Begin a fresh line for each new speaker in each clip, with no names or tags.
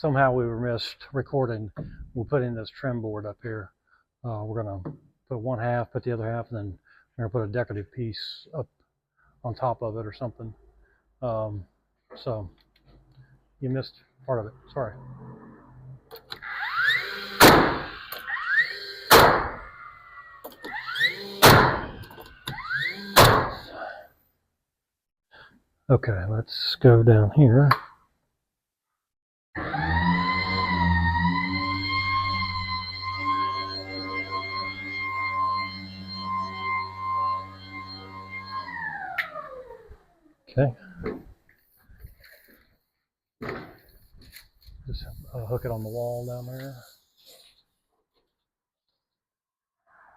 somehow we missed recording. We'll put in this trim board up here. We're gonna put one half, put the other half, and then we're gonna put a decorative piece up on top of it or something. So you missed part of it. Sorry. Okay, let's go down here. Okay. Just hook it on the wall down there.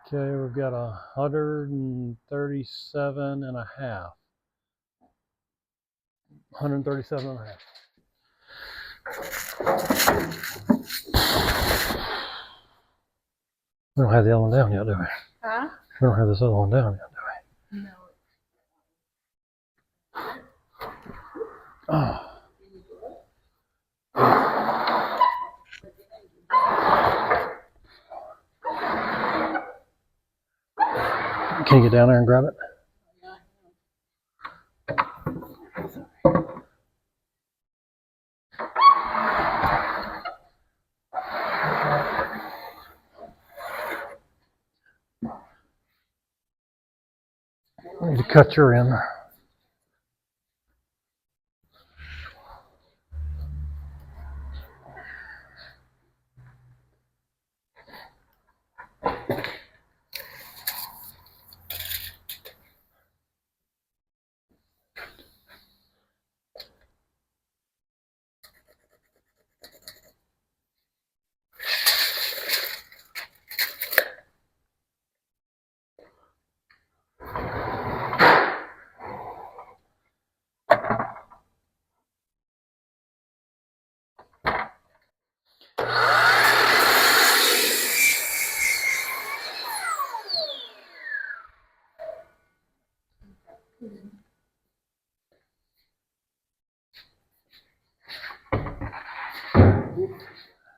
Okay, we've got 137 and a half. 137 and a half. We don't have the other one down yet, do we?
Huh?
We don't have this other one down yet, do we?
No.
Oh. Can you get down there and grab it? I need to cut your in.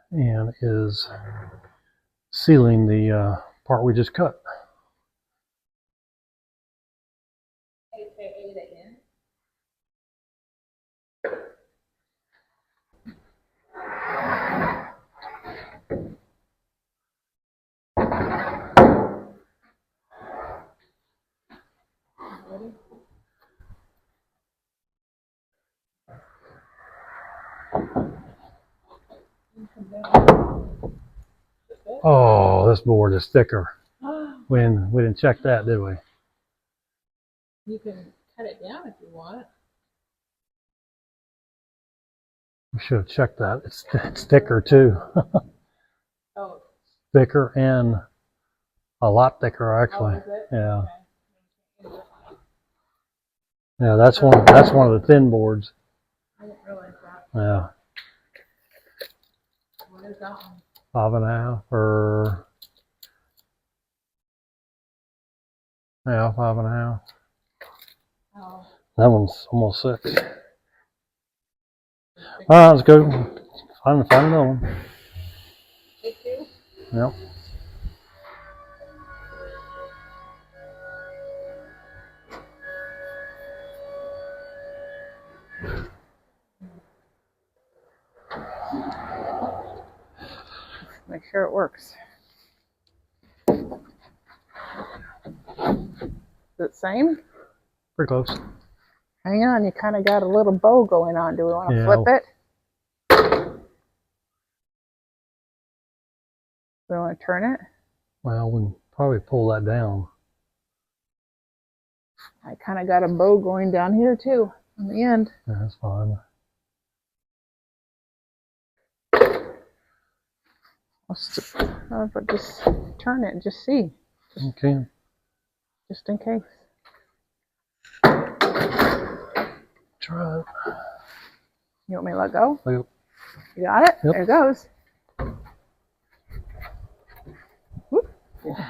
And is sealing the part we just cut.
AKA the end. Ready?
Oh, this board is thicker. We didn't check that, did we?
You can cut it down if you want.
We should have checked that. It's thicker too.
Oh.
Thicker and a lot thicker actually.
Oh, is it?
Yeah.
Okay.
Yeah, that's one of the thin boards.
I didn't realize that.
Yeah.
What is that one?
5.5 or yeah, 5.5.
Oh.
That one's almost 6. All right, let's go find another one.
Take 2?
Yep.
Make sure it works. Is it same?
Pretty close.
Hang on, you kind of got a little bow going on. Do we want to flip it? Do we want to turn it?
Well, we can probably pull that down.
I kind of got a bow going down here too on the end.
Yeah, that's fine.
But just turn it and just see.
Okay.
Just in case.
Try it.
You want me to let go?
Yep.
You got it?
Yep.
There it goes. Whoop. Yeah.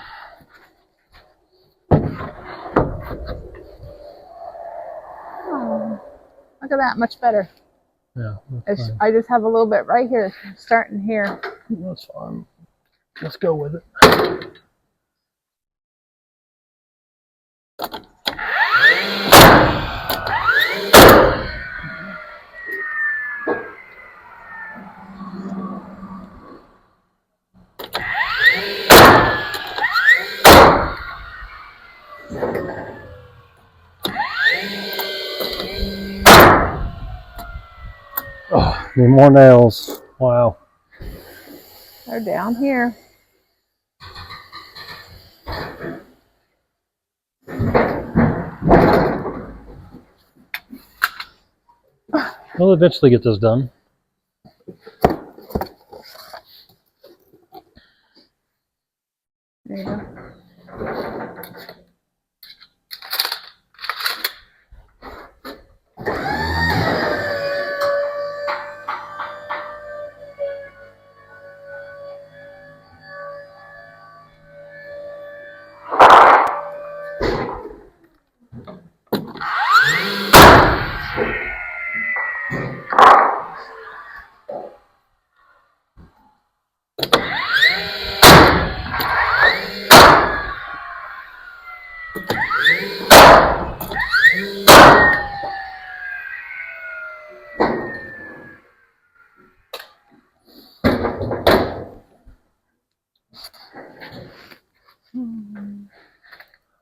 Oh, look at that, much better.
Yeah, that's fine.
I just have a little bit right here, starting here.
That's fine. Let's go with it. Oh, need more nails. Wow.
They're down here.
We'll eventually get this done.
There you go.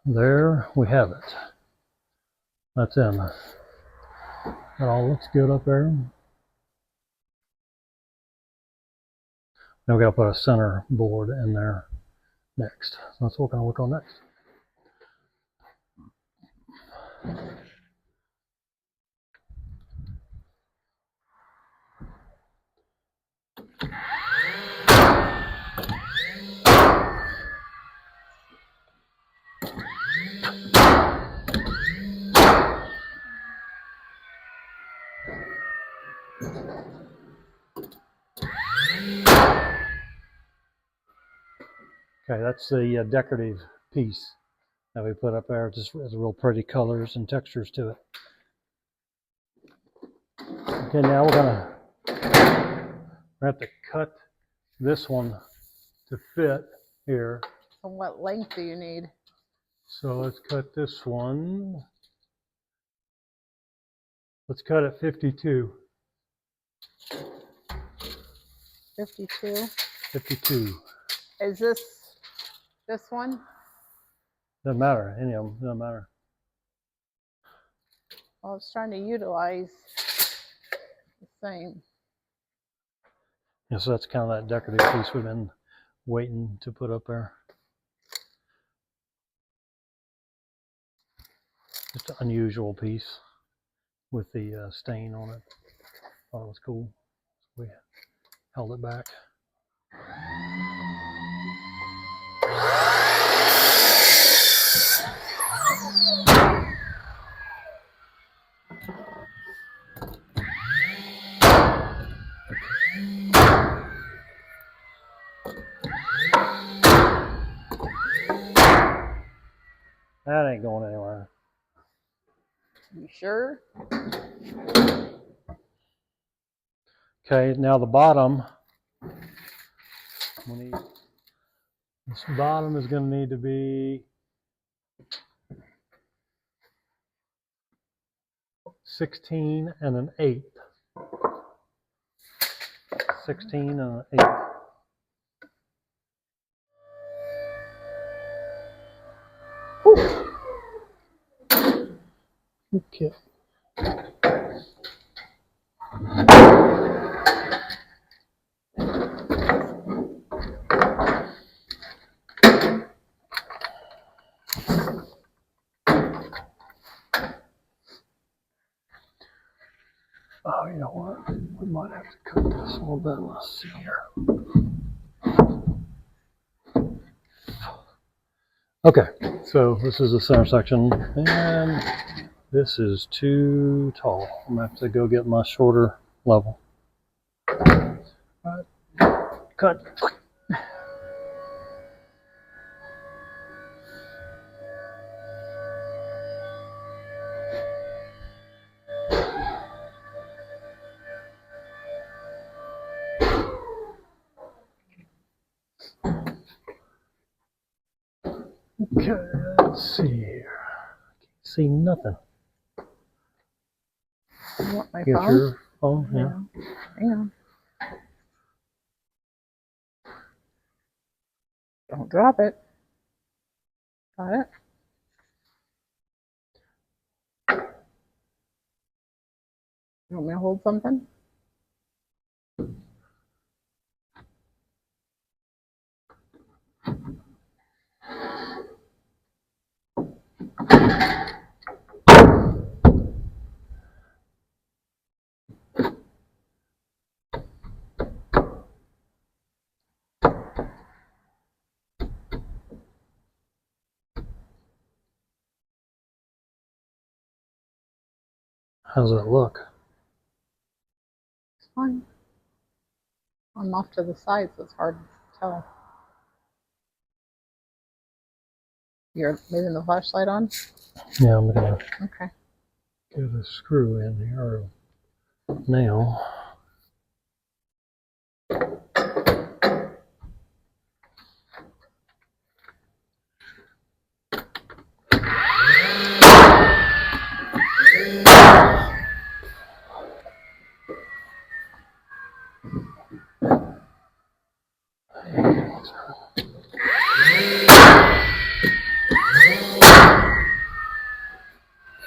There we have it. That's in. That all looks good up there. Now we gotta put a center board in there next. So that's what we're gonna work on next. Okay, that's the decorative piece that we put up there. It just has real pretty colors and textures to it. Okay, now we're gonna have to cut this one to fit here.
So what length do you need?
So let's cut this one. Let's cut it 52.
52.
52.
Is this one?
Doesn't matter. Any of them. Doesn't matter.
Well, I was trying to utilize the same.
Yeah, so that's kind of that decorative piece we've been waiting to put up there. Just an unusual piece with the stain on it. Thought it was cool. We held it back. That ain't going anywhere.
You sure?
Okay, now the bottom. This bottom is going to need to be 16 and an eighth. 16 and an eighth. Okay. Oh, you know what? We might have to cut this a little bit. Let's see here. Okay, so this is the center section, and this is too tall. I'm gonna have to go get my shorter level. All right. Cut. Okay, let's see here. Can't see nothing.
You want my
Get
phone?
your phone? Yeah.
Hang on. Don't drop it. Got it? You want me to hold something?
How's that look?
It's fine. I'm off to the side, so it's hard to tell. You're leaving the flashlight on?
Yeah, I'm gonna
Okay.
get a screw in here, or a nail.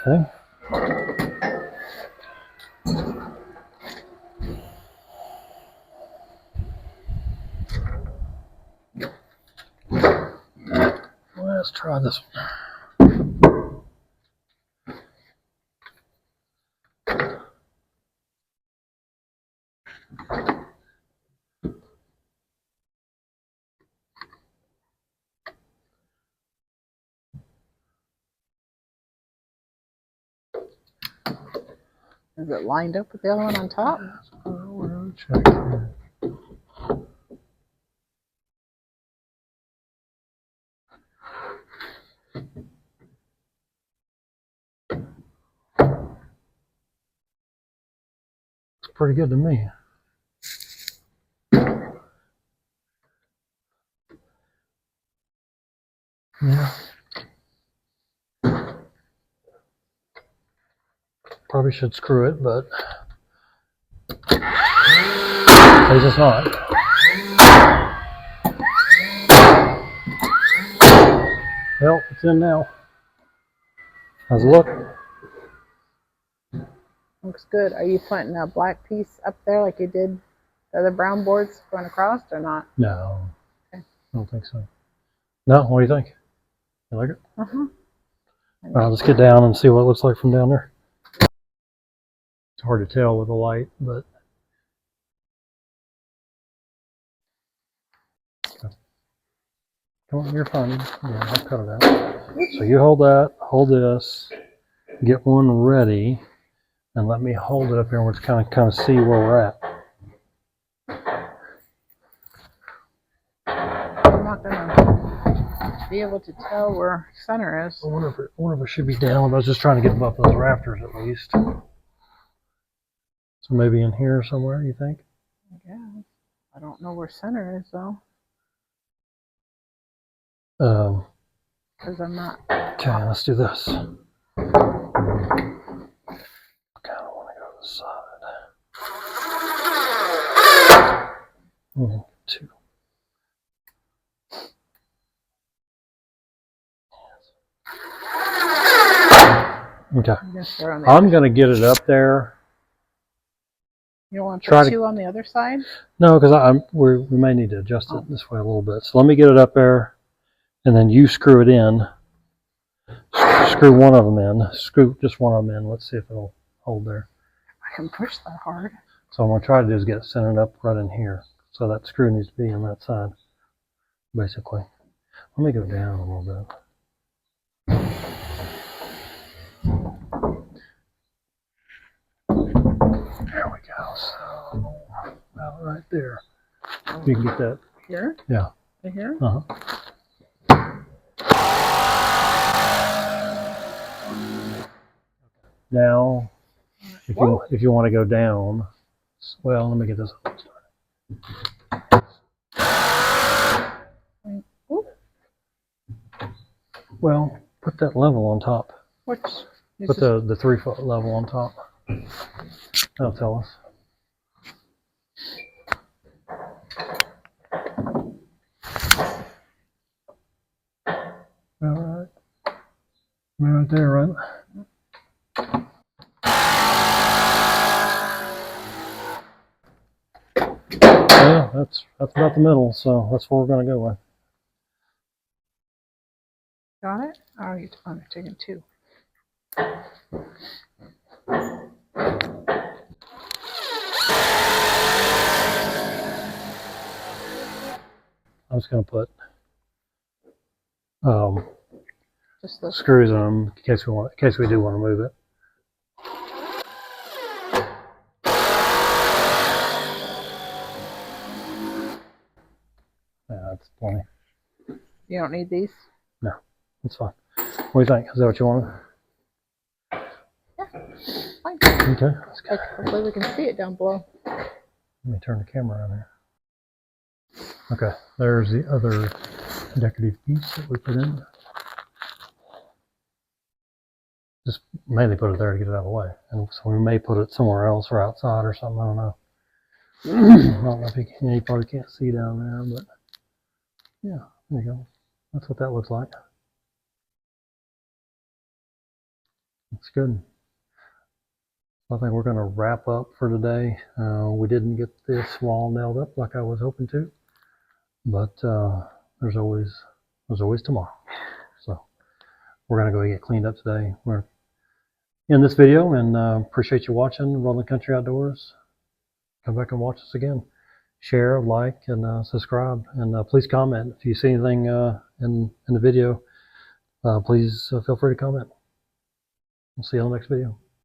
Okay. Let's try this one.
Is it lined up with the other one on top?
We're gonna check here. It's pretty good to me. Yeah. Probably should screw it, but it's just not. Well, it's in now. How's it look?
Looks good. Are you putting a black piece up there like you did the other brown boards going across or not?
No.
Okay.
I don't think so. No? What do you think? You like it?
Uh-huh.
All right, let's get down and see what it looks like from down there. It's hard to tell with the light, but come on, you're fine. Yeah, I'll cut it out. So you hold that, hold this, get one ready, and let me hold it up here and we'll just kind of see where we're at.
I'm not gonna be able to tell where center is.
I wonder if it should be down. I was just trying to get above those rafters at least. So maybe in here somewhere, you think?
Yeah. I don't know where center is though. Because I'm not.
Okay, let's do this. I kind of want to go to the side. 1, 2. Okay. I'm going to get it up there.
You don't want to put two on the other side?
No, because we may need to adjust it this way a little bit. So let me get it up there, and then you screw it in. Screw one of them in. Screw just one of them in. Let's see if it'll hold there.
I can push that hard.
So what I'm going to try to do is get it centered up right in here. So that screw needs to be on that side, basically. Let me go down a little bit. There we go. So about right there. You can get that.
Here?
Yeah.
Right here?
Uh-huh. Now, if you want to go down, well, let me get this up started. Well, put that level on top.
Which?
Put the 3 foot level on top. That'll tell us. All right. Right there, right? Yeah, that's about the middle, so that's what we're going to go with.
Got it? Oh, you're taking 2.
I'm just going to put
Just the
screws in them in case we do want to move it. Yeah, that's plenty.
You don't need these?
No, that's fine. What do you think? Is that what you want?
Yeah, fine.
Okay.
Like, hopefully we can see it down below.
Let me turn the camera on here. Okay, there's the other decorative piece that we put in. Just mainly put it there to get it out of the way. And so we may put it somewhere else or outside or something, I don't know. I don't know if you probably can't see down there, but yeah, there you go. That's what that looks like. Looks good. I think we're going to wrap up for today. We didn't get this wall nailed up like I was hoping to, but there's always tomorrow. So we're going to go get cleaned up today. We're in this video, and appreciate you watching Rolling Country Outdoors. Come back and watch us again. Share, like, and subscribe, and please comment if you see anything in the video. Please feel free to comment. We'll see you on the next video.